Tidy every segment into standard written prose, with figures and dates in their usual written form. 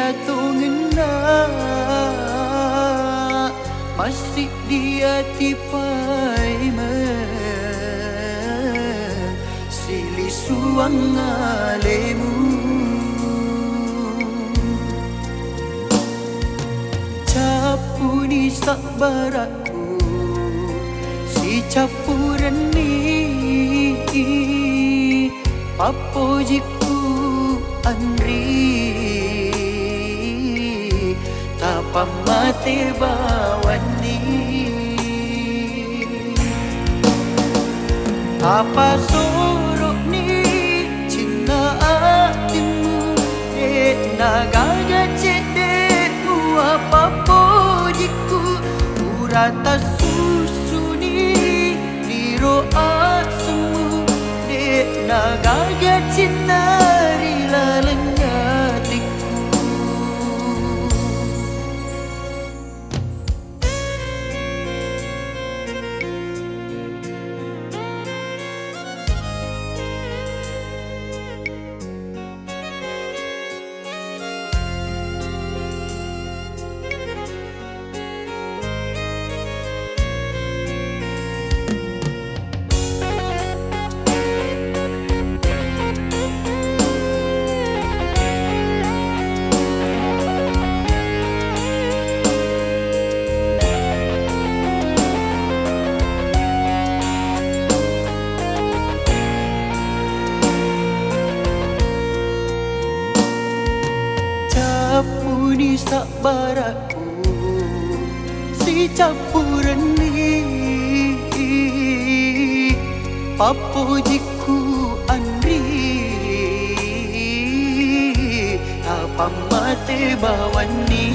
dia tu ngena, masih dia tipai sili suang alemu. Capuni sabaraku si capuran ni papojiku Andri tapa mate bawani apa sorok ni cinta hatimu nagaga cedekmu apa pojiku urata susu ni niro asemu nagaga cinta rilalengatiku. Capuni sabaraku si campuran ni papojiku Andri apa mate bawani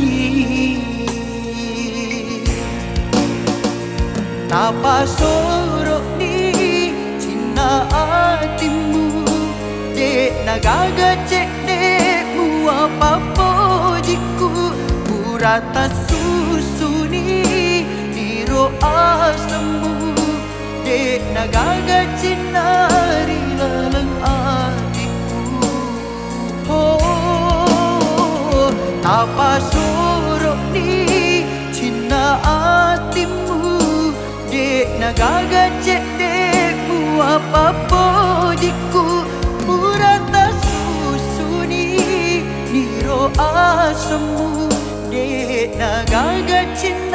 tapa sorok ni cinta hatimu dek nagaga cek dekmu apa pojiku urata susu ni niro asemu dek nagaga cinari laleng hatiku. Oh tapa sorok ni cinta hatimu dek nagaga cek dekmu apa pojiku urata susu ni niro asemu dek nagaga cinta